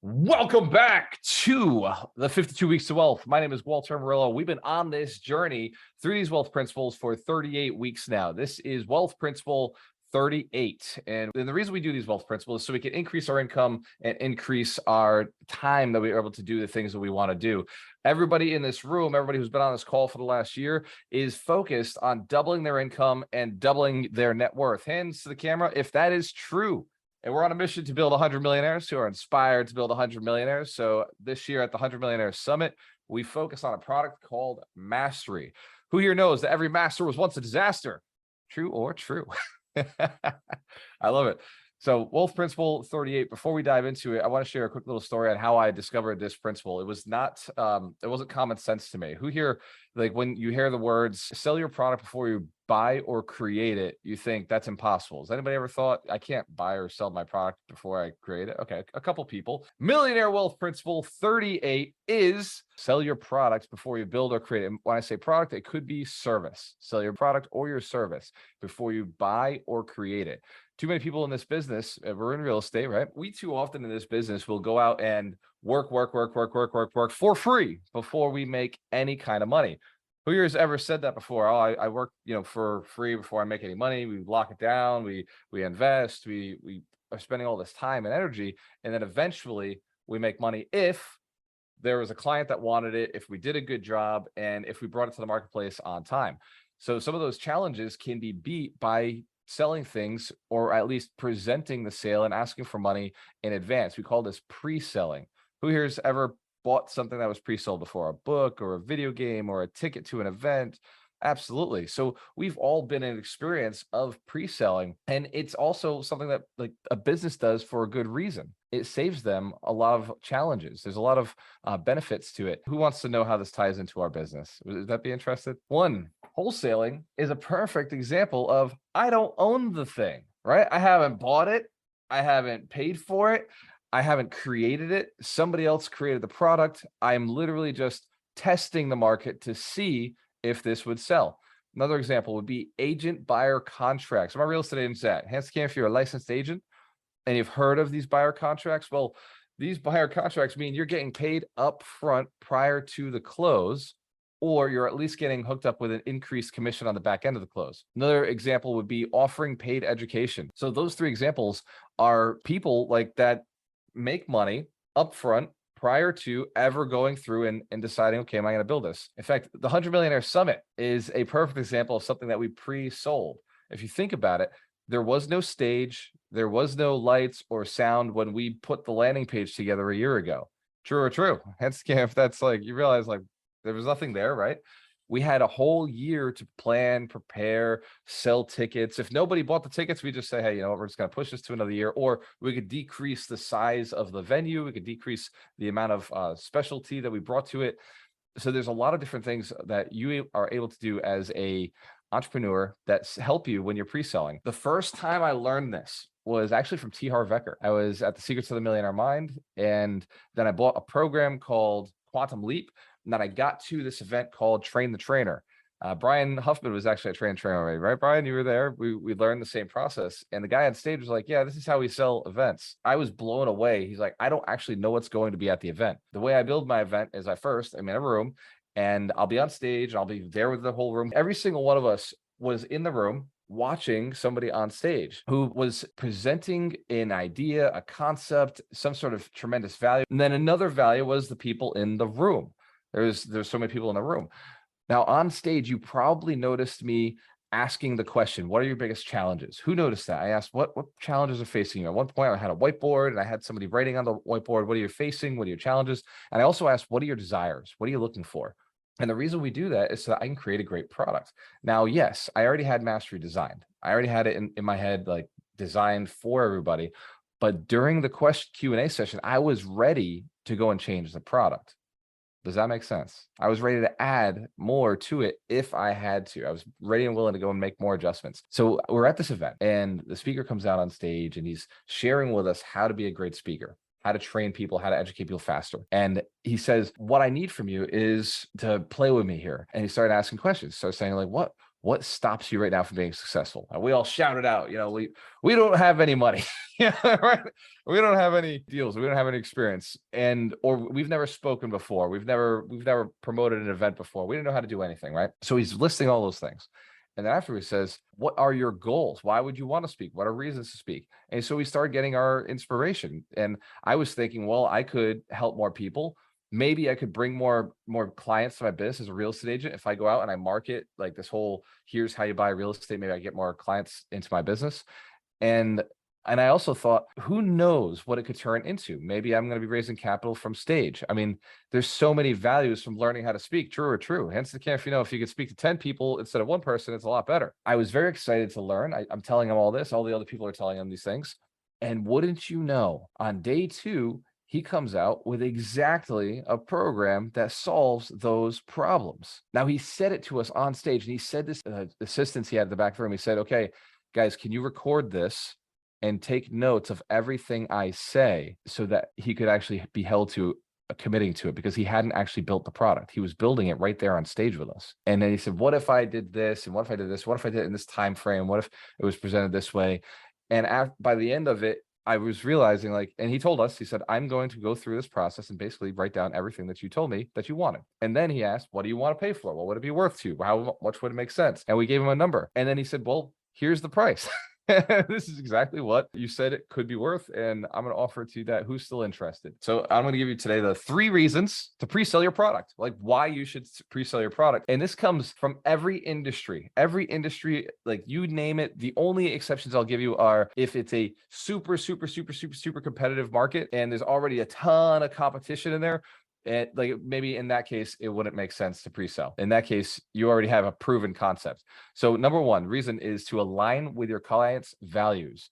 Welcome back to the 52 Weeks to Wealth. My name is Walter Murillo. We've been on this journey through these wealth principles for 38 weeks now. This is wealth principle 38. And the reason we do these wealth principles is so we can increase our income and increase our time that we're able to do the things that we want to do. Everybody in this room, everybody who's been on this call for the last year is focused on doubling their income and doubling their net worth. Hands to the camera if that is true. And we're on a mission to build 100 millionaires who are inspired to build 100 millionaires. So this year at the 100 Millionaires Summit, we focus on a product called Mastery. Who here knows that every master was once a disaster? True or true? I love it. So wealth principle 38, before we dive into it, I want to share a quick little story on how I discovered this principle. It wasn't common sense to me. Who here, like when you hear the words, sell your product before you buy or create it, you think that's impossible. Has anybody ever thought I can't buy or sell my product before I create it? Okay, a couple people. Millionaire wealth principle 38 is sell your product before you build or create it. And when I say product, it could be service. Sell your product or your service before you buy or create it. Too many people in this business, we're in real estate, right? We too often in this business will go out and work for free before we make any kind of money. Who here has ever said that before? Oh, I work, for free before I make any money. We lock it down. We invest. We are spending all this time and energy, and then eventually we make money if there was a client that wanted it, if we did a good job, and if we brought it to the marketplace on time. So some of those challenges can be beat by selling things, or at least presenting the sale and asking for money in advance. We call this pre-selling. Who here's ever bought something that was pre-sold before? A book or a video game or a ticket to an event? Absolutely. So we've all been in experience of pre-selling, and it's also something that like a business does for a good reason. It saves them a lot of challenges. There's a lot of benefits to it. Who wants to know how this ties into our business? Would that be interested? One, wholesaling is a perfect example of I don't own the thing, right? I haven't bought it. I haven't paid for it. I haven't created it. Somebody else created the product. I'm literally just testing the market to see if this would sell. Another example would be agent buyer contracts. Where my real estate agents at? Hands can if you're a licensed agent and you've heard of these buyer contracts. Well, these buyer contracts mean you're getting paid up front prior to the close, or you're at least getting hooked up with an increased commission on the back end of the close. Another example would be offering paid education. So those three examples are people like that make money upfront prior to ever going through and deciding, okay, am I going to build this? In fact, the 100 Millionaire Summit is a perfect example of something that we pre-sold. If you think about it, there was no stage, there was no lights or sound when we put the landing page together a year ago. True or true? Hence, if that's like, you realize like there was nothing there, right? We had a whole year to plan, prepare, sell tickets. If nobody bought the tickets, we just say, hey, you know what, we're just going to push this to another year. Or we could decrease the size of the venue. We could decrease the amount of specialty that we brought to it. So there's a lot of different things that you are able to do as a entrepreneur that help you when you're pre-selling. The first time I learned this was actually from T. Harv Eker. I was at the Secrets of the Millionaire Mind, and then I bought a program called Quantum Leap. And then I got to this event called Train the Trainer. Brian Huffman was actually a trainer already, right? Brian, you were there. We learned the same process. And the guy on stage was like, yeah, this is how we sell events. I was blown away. He's like, I don't actually know what's going to be at the event. The way I build my event is I'm in a room and I'll be on stage and I'll be there with the whole room. Every single one of us was in the room watching somebody on stage who was presenting an idea, a concept, some sort of tremendous value. And then another value was the people in the room. There's so many people in the room. Now on stage, you probably noticed me asking the question, what are your biggest challenges? Who noticed that? I asked, what challenges are facing you? At one point, I had a whiteboard and I had somebody writing on the whiteboard, what are you facing? What are your challenges? And I also asked, what are your desires? What are you looking for? And the reason we do that is so that I can create a great product. Now, yes, I already had Mastery designed. I already had it in my head, like designed for everybody. But during the Q&A session, I was ready to go and change the product. Does that make sense? I was ready to add more to it if I had to. I was ready and willing to go and make more adjustments. So we're at this event and the speaker comes out on stage and he's sharing with us how to be a great speaker, how to train people, how to educate people faster. And he says, what I need from you is to play with me here. And he started asking questions. So saying like, what stops you right now from being successful? And we all shouted out, we don't have any money. Yeah, right. We don't have any deals. We don't have any experience. Or we've never spoken before. We've never promoted an event before. We didn't know how to do anything, right? So he's listing all those things. And then after he says, what are your goals? Why would you want to speak? What are reasons to speak? And so we started getting our inspiration. And I was thinking, well, I could help more people. Maybe I could bring more clients to my business as a real estate agent. If I go out and I market like this whole, here's how you buy real estate, maybe I get more clients into my business. And I also thought, who knows what it could turn into? Maybe I'm going to be raising capital from stage. I mean, there's so many values from learning how to speak, true or true. Hence the camp, if you could speak to 10 people instead of one person, it's a lot better. I was very excited to learn. I'm telling him all this. All the other people are telling him these things. And wouldn't you know, on day 2, he comes out with exactly a program that solves those problems. Now, he said it to us on stage, and he said this assistants he had at the back of the room. He said, okay, guys, can you record this and take notes of everything I say so that he could actually be held to committing to it, because he hadn't actually built the product. He was building it right there on stage with us. And then he said, what if I did this? And what if I did this? What if I did it in this time frame? What if it was presented this way? And by the end of it, I was realizing, and he told us, he said, I'm going to go through this process and basically write down everything that you told me that you wanted. And then he asked, what do you want to pay for? What would it be worth to you? How much would it make sense? And we gave him a number. And then he said, well, here's the price. This is exactly what you said it could be worth, and I'm going to offer it to you that who's still interested. So I'm going to give you today the 3 reasons to pre-sell your product, like why you should pre-sell your product. And this comes from every industry, like you name it. The only exceptions I'll give you are if it's a super competitive market and there's already a ton of competition in there. And like maybe in that case, it wouldn't make sense to pre-sell. In that case, you already have a proven concept. So number 1 reason is to align with your clients' values.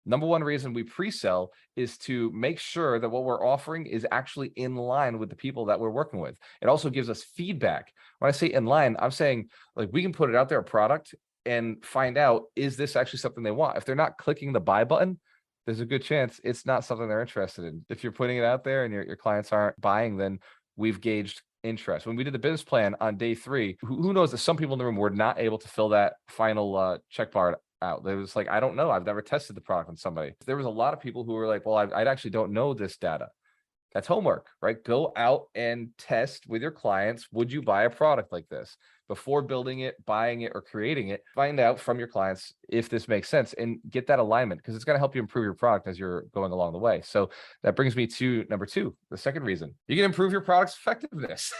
Number 1 reason we pre-sell is to make sure that what we're offering is actually in line with the people that we're working with. It also gives us feedback. When I say in line, I'm saying like we can put it out there, a product, and find out, is this actually something they want? If they're not clicking the buy button, there's a good chance it's not something they're interested in. If you're putting it out there and your clients aren't buying, then we've gauged interest. When we did the business plan on day 3, who knows that some people in the room were not able to fill that final check bar out. They was like, I don't know. I've never tested the product on somebody. There was a lot of people who were like, well, I actually don't know this data. That's homework, right? Go out and test with your clients. Would you buy a product like this? Before building it, buying it, or creating it, find out from your clients if this makes sense and get that alignment, because it's going to help you improve your product as you're going along the way. So that brings me to number 2, the second reason. You can improve your product's effectiveness.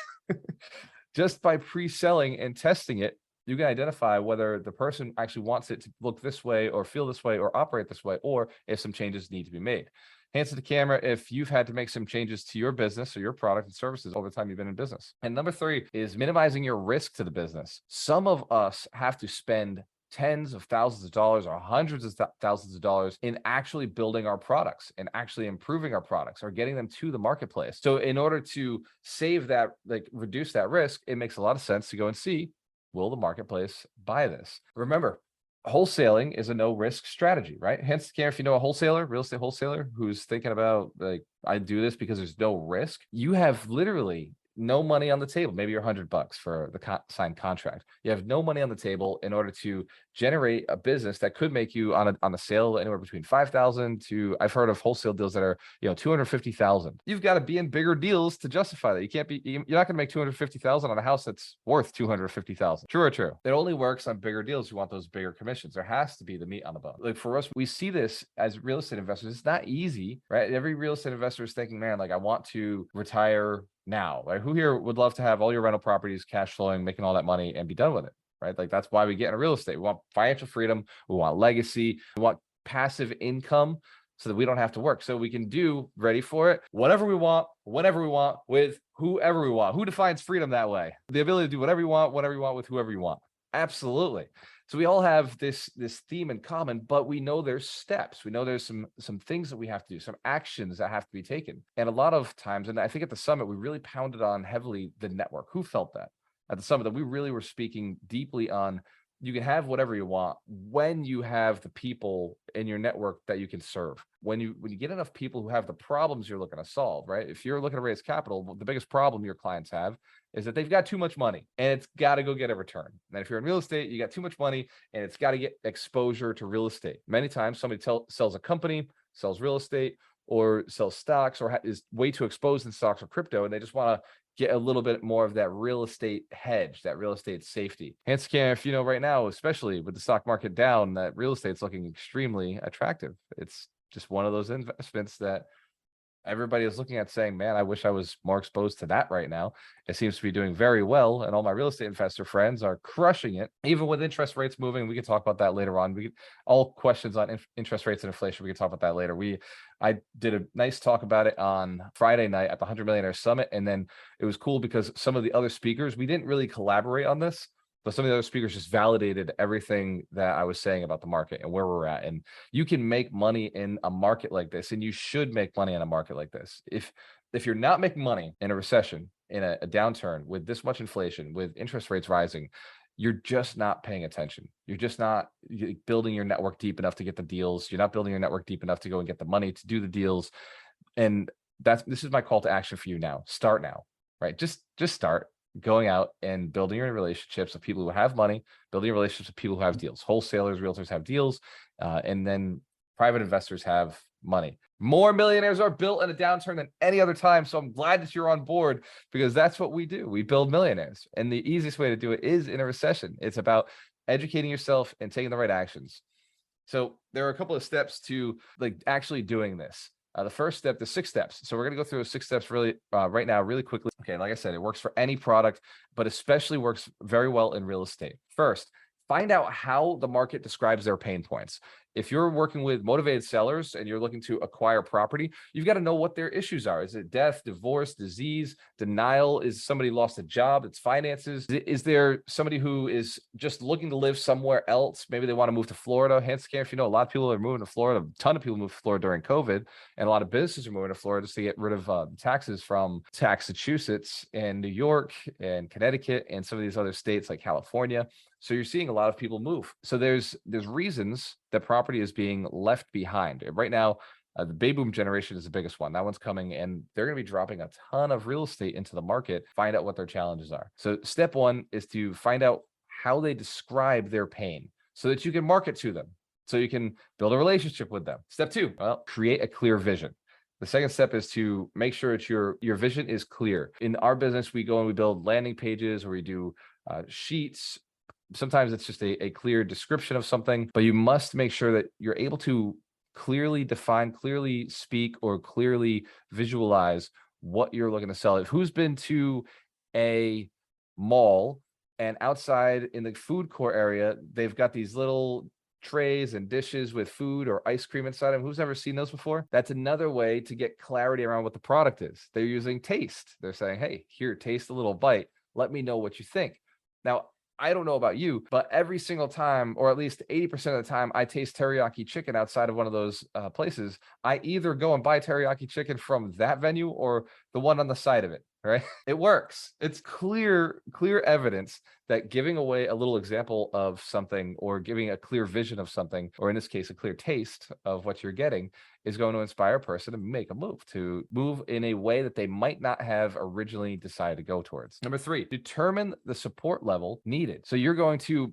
Just by pre-selling and testing it, you can identify whether the person actually wants it to look this way or feel this way or operate this way, or if some changes need to be made. Hands to the camera if you've had to make some changes to your business or your product and services over the time you've been in business. And number 3 is minimizing your risk to the business. Some of us have to spend tens of thousands of dollars or hundreds of thousands of dollars in actually building our products and actually improving our products or getting them to the marketplace. So in order to save that, like reduce that risk, it makes a lot of sense to go and see, will the marketplace buy this? Remember, wholesaling is a no risk strategy, right? Hence, if you know a wholesaler, real estate wholesaler, who's thinking about like, I do this because there's no risk. You have literally no money on the table. Maybe you're $100 for the signed contract. You have no money on the table in order to generate a business that could make you on a sale anywhere between 5,000 to, I've heard of wholesale deals that are, 250,000. You've got to be in bigger deals to justify that. You're not going to make 250,000 on a house that's worth 250,000. True or true? It only works on bigger deals. You want those bigger commissions. There has to be the meat on the bone. Like for us, we see this as real estate investors. It's not easy, right? Every real estate investor is thinking, man, like I want to retire now. Like who here would love to have all your rental properties cash flowing, making all that money and be done with it, right? Like that's why we get into real estate. We want financial freedom. We want legacy. We want passive income so that we don't have to work. So we can do, ready for it, whatever we want, whenever we want, with whoever we want. Who defines freedom that way? The ability to do whatever you want, with whoever you want. Absolutely. So we all have this theme in common, but we know there's steps. We know there's some things that we have to do, some actions that have to be taken. And a lot of times, and I think at the summit, we really pounded on heavily the network. Who felt that at the summit, that we really were speaking deeply on you can have whatever you want when you have the people in your network that you can serve. When you get enough people who have the problems you're looking to solve, right? If you're looking to raise capital, the biggest problem your clients have is that they've got too much money and it's got to go get a return. And if you're in real estate, you got too much money and it's got to get exposure to real estate. Many times somebody sells a company, sells real estate, or sells stocks, or is way too exposed in stocks or crypto, and they just want to get a little bit more of that real estate hedge, that real estate safety. Hence, if you know right now, especially with the stock market down, that real estate's looking extremely attractive. It's just one of those investments that everybody is looking at saying, man, I wish I was more exposed to that right now. It seems to be doing very well. And all my real estate investor friends are crushing it, even with interest rates moving. We can talk about that later on. All questions on interest rates and inflation, we can talk about that later. I did a nice talk about it on Friday night at the 100 Millionaire Summit. And then it was cool because some of the other speakers, we didn't really collaborate on this, but some of the other speakers just validated everything that I was saying about the market and where we're at. And you can make money in a market like this, and you should make money in a market like this. If you're not making money in a recession, in a downturn with this much inflation, with interest rates rising, you're just not paying attention. You're just not building your network deep enough to get the deals. You're not building your network deep enough to go and get the money to do the deals. And this is my call to action for you now. Start now, right? Just start going out and building your relationships with people who have money, building your relationships with people who have deals. Wholesalers, realtors have deals, and then private investors have money. More millionaires are built in a downturn than any other time. So I'm glad that you're on board, because that's what we do. We build millionaires. And the easiest way to do it is in a recession. It's about educating yourself and taking the right actions. So there are a couple of steps to actually doing this. The first step, the 6 steps. So we're going to go through those 6 steps really right now, really quickly. Okay, like I said, it works for any product, but especially works very well in real estate. First, find out how the market describes their pain points. If you're working with motivated sellers and you're looking to acquire property, you've got to know what their issues are. Is it death, divorce, disease, denial? Is somebody lost a job? It's finances. Is there somebody who is just looking to live somewhere else? Maybe they want to move to Florida. Hence, if you know, a lot of people are moving to Florida. A ton of people moved to Florida during COVID, and a lot of businesses are moving to Florida just to get rid of taxes from Massachusetts and New York and Connecticut and some of these other states like California. So you're seeing a lot of people move. So there's reasons that property is being left behind. And right now, the baby boom generation is the biggest one. That one's coming, and they're going to be dropping a ton of real estate into the market. Find out what their challenges are. So step 1 is to find out how they describe their pain so that you can market to them, so you can build a relationship with them. Step 2, well, create a clear vision. The second step is to make sure that your vision is clear. In our business, we go and we build landing pages, or we do sheets. Sometimes it's just a clear description of something, but you must make sure that you're able to clearly define, clearly speak, or clearly visualize what you're looking to sell. Who's been to a mall and outside in the food court area, they've got these little trays and dishes with food or ice cream inside them? Who's ever seen those before? That's another way to get clarity around what the product is. They're using taste. They're saying, hey, here, taste a little bite. Let me know what you think. Now, I don't know about you, but every single time, or at least 80% of the time I taste teriyaki chicken outside of one of those places, I either go and buy teriyaki chicken from that venue or the one on the side of it, right? It works. It's clear evidence that giving away a little example of something, or giving a clear vision of something, or in this case, a clear taste of what you're getting, is going to inspire a person to make a move in a way that they might not have originally decided to go towards. Number 3, determine the support level needed. So you're going to,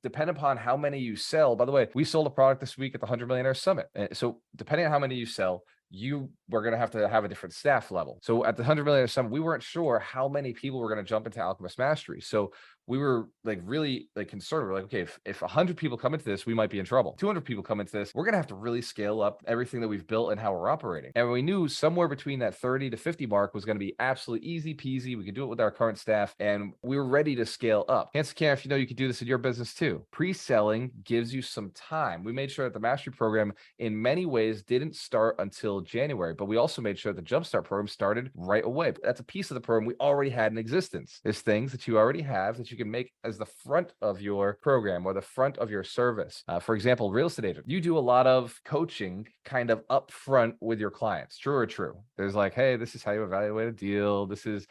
depend upon how many you sell. By the way, we sold a product this week at the 100 Millionaire Summit. So depending on how many you sell, you were going to have a different staff level. So at the 100 Millionaire Summit, we weren't sure how many people were going to jump into Alchemist Mastery. So we were really concerned. We're like, okay, if 100 people come into this, we might be in trouble. 200 people come into this, we're going to have to really scale up everything that we've built and how we're operating. And we knew somewhere between that 30 to 50 mark was going to be absolutely easy peasy. We could do it with our current staff, and we were ready to scale up. Hence, if you know, you could do this in your business too. Pre-selling gives you some time. We made sure that the mastery program in many ways didn't start until January, but we also made sure the Jumpstart program started right away. That's a piece of the program we already had in existence. There's things that you already have that you can make as the front of your program or the front of your service. For example, real estate agent, you do a lot of coaching kind of up front with your clients. True or true? There's like, hey, this is how you evaluate a deal. This is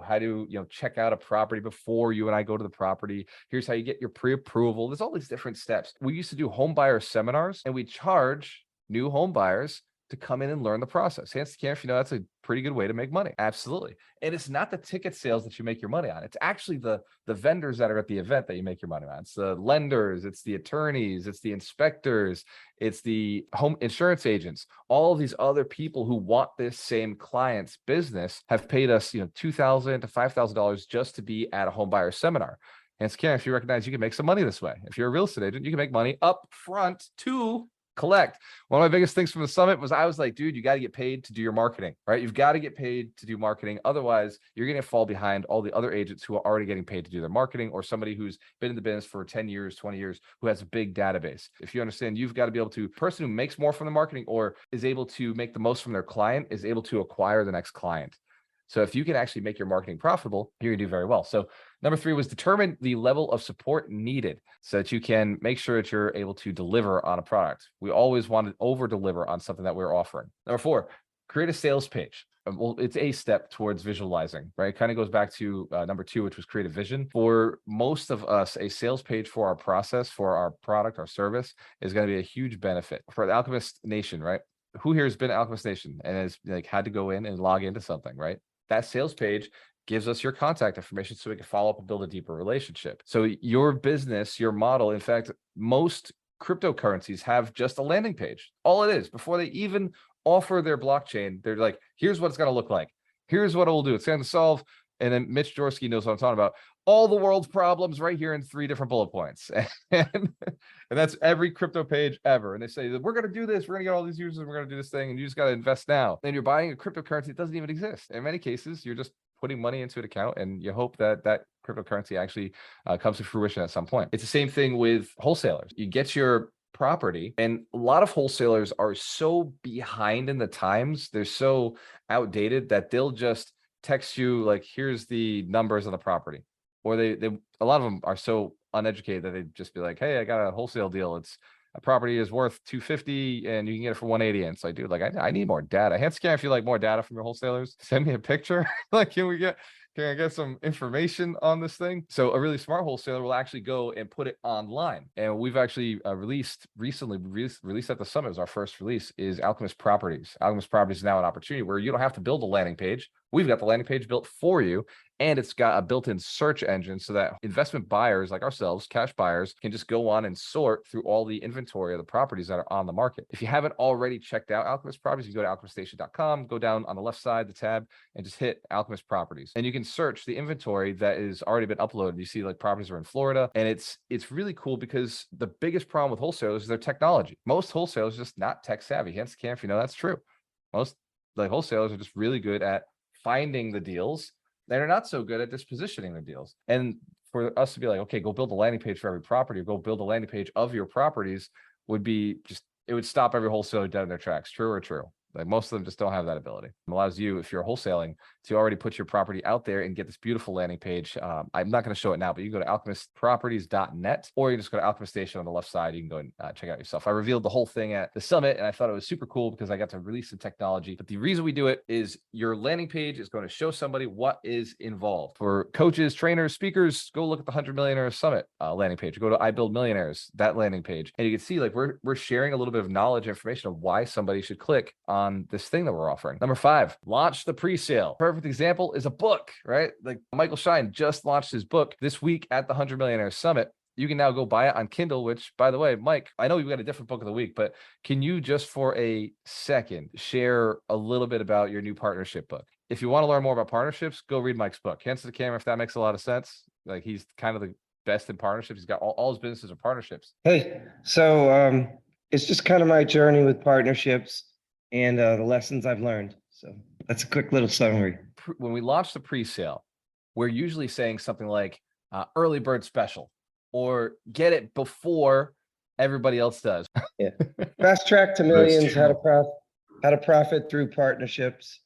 how to, check out a property before you and I go to the property. Here's how you get your pre-approval. There's all these different steps. We used to do home buyer seminars, and we charge new home buyers to come in and learn the process. Hands to camera, that's a pretty good way to make money. Absolutely. And it's not the ticket sales that you make your money on. It's actually the vendors that are at the event that you make your money on. It's the lenders, it's the attorneys, it's the inspectors, it's the home insurance agents. All of these other people who want this same client's business have paid us, $2,000 to $5,000 just to be at a home buyer seminar. And Karen, if you recognize you can make some money this way, if you're a real estate agent, you can make money up front to collect. One of my biggest things from the summit was I was like, dude, you got to get paid to do your marketing, right? You've got to get paid to do marketing. Otherwise, you're going to fall behind all the other agents who are already getting paid to do their marketing, or somebody who's been in the business for 10 years, 20 years, who has a big database. If you understand, you've got to be able to, person who makes more from the marketing or is able to make the most from their client is able to acquire the next client. So if you can actually make your marketing profitable, you're gonna do very well. So number 3 was determine the level of support needed so that you can make sure that you're able to deliver on a product. We always want to over deliver on something that we're offering. Number 4, create a sales page. Well, it's a step towards visualizing, right? It kind of goes back to number 2, which was create a vision. For most of us, a sales page for our process, for our product, our service is going to be a huge benefit. For the Alchemist Nation, right? Who here has been Alchemist Nation and has had to go in and log into something, right? That sales page gives us your contact information so we can follow up and build a deeper relationship. So your business, your model, in fact, most cryptocurrencies have just a landing page. All it is, before they even offer their blockchain, they're like, here's what it's going to look like. Here's what it will do. It's going to solve, and then Mitch Jorsky knows what I'm talking about, all the world's problems right here in 3 different bullet points. And that's every crypto page ever. And they say, we're going to do this. We're going to get all these users. We're going to do this thing. And you just got to invest now. And you're buying a cryptocurrency that doesn't even exist. In many cases, you're just putting money into an account and you hope that that cryptocurrency actually comes to fruition at some point. It's the same thing with wholesalers. You get your property, and a lot of wholesalers are so behind in the times. They're so outdated that they'll just text you like, here's the numbers of the property. Or they a lot of them are so uneducated that they'd just be like, hey, I got a wholesale deal. It's a property is worth $250 and you can get it for $180. And so I do like, I need more data. Hand scan, if you like more data from your wholesalers, send me a picture. Like, can I get some information on this thing? So a really smart wholesaler will actually go and put it online. And we've actually released at the summit, as our first release, is Alchemist Properties. Alchemist Properties is now an opportunity where you don't have to build a landing page. We've got the landing page built for you. And it's got a built-in search engine so that investment buyers like ourselves, cash buyers, can just go on and sort through all the inventory of the properties that are on the market. If you haven't already checked out Alchemist Properties, you go to alchemiststation.com, go down on the left side, the tab, and just hit Alchemist Properties. And you can search the inventory that is already been uploaded. You see like properties are in Florida. And it's really cool because the biggest problem with wholesalers is their technology. Most wholesalers are just not tech savvy. Hence, Cam, that's true. Most like wholesalers are just really good at finding the deals. They're not so good at dispositioning the deals. And for us to be like, okay, go build a landing page for every property, or go build a landing page of your properties would be just, it would stop every wholesaler dead in their tracks. True or true? Like most of them just don't have that ability. It allows you, if you're wholesaling, to already put your property out there and get this beautiful landing page. I'm not going to show it now, but you can go to alchemistproperties.net, or you just go to Alchemist Station on the left side. You can go and check it out yourself. I revealed the whole thing at the summit, and I thought it was super cool because I got to release the technology. But the reason we do it is your landing page is going to show somebody what is involved. For coaches, trainers, speakers, go look at the 100 Millionaires Summit landing page. Go to I Build Millionaires, that landing page, and you can see like we're sharing a little bit of knowledge, information of why somebody should click on this thing that we're offering. Number 5, launch the pre-sale. Perfect example is a book, right? Like Michael Shine just launched his book this week at the 100 Millionaires Summit. You can now go buy it on Kindle, which, by the way, Mike, I know you've got a different book of the week, but can you just for a second share a little bit about your new partnership book? If you want to learn more about partnerships, go read Mike's book. Hands to the camera if that makes a lot of sense. Like he's kind of the best in partnerships. He's got all his businesses are partnerships. Hey, so it's just kind of my journey with partnerships and the lessons I've learned. So that's a quick little summary. When we launch the pre-sale, we're usually saying something like early bird special, or get it before everybody else does. Yeah, fast track to millions, how to profit through partnerships.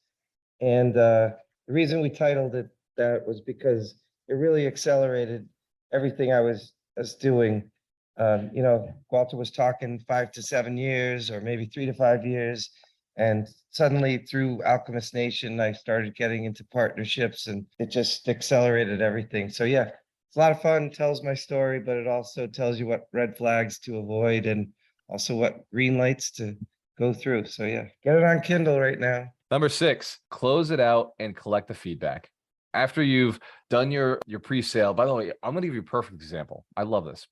And the reason we titled it that was because it really accelerated everything I was doing. Walter was talking 5 to 7 years, or maybe 3 to 5 years. And suddenly through Alchemist Nation, I started getting into partnerships and it just accelerated everything. So yeah, it's a lot of fun, tells my story, but it also tells you what red flags to avoid and also what green lights to go through. So yeah, get it on Kindle right now. Number 6, close it out and collect the feedback. After you've done your pre-sale, by the way, I'm going to give you a perfect example. I love this.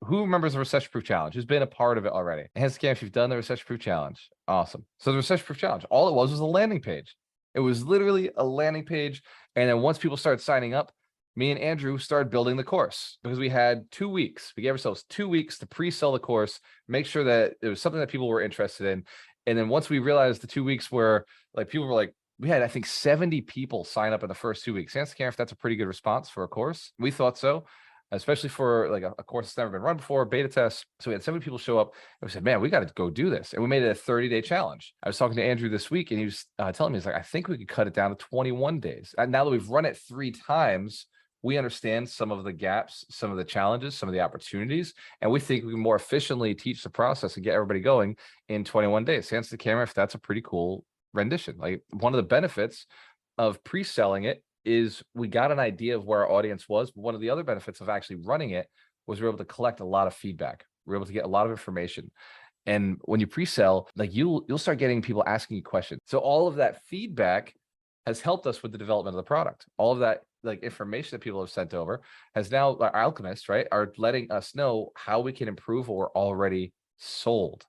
Who remembers the recession-proof challenge? Who's been a part of it already? Hands down if you've done the recession-proof challenge. Awesome. So the recession-proof challenge, all it was a landing page. It was literally a landing page. And then once people started signing up, me and Andrew started building the course because we had 2 weeks. We gave ourselves 2 weeks to pre-sell the course, make sure that it was something that people were interested in. And then once we realized the 2 weeks were like, people were like, we had, I think, 70 people sign up in the first 2 weeks. Hands down if that's a pretty good response for a course. We thought so, especially for like a course that's never been run before, beta test. So we had 70 people show up and we said, man, we got to go do this. And we made it a 30-day challenge. I was talking to Andrew this week and he was telling me, he's like, I think we could cut it down to 21 days. And now that we've run it 3 times, we understand some of the gaps, some of the challenges, some of the opportunities, and we think we can more efficiently teach the process and get everybody going in 21 days. Hands to the camera if that's a pretty cool rendition. Like one of the benefits of pre-selling it is we got an idea of where our audience was. But one of the other benefits of actually running it was we were able to collect a lot of feedback. We were able to get a lot of information. And when you pre-sell, like you'll start getting people asking you questions. So all of that feedback has helped us with the development of the product. All of that like information that people have sent over has now, our alchemists, right, are letting us know how we can improve what we're already sold.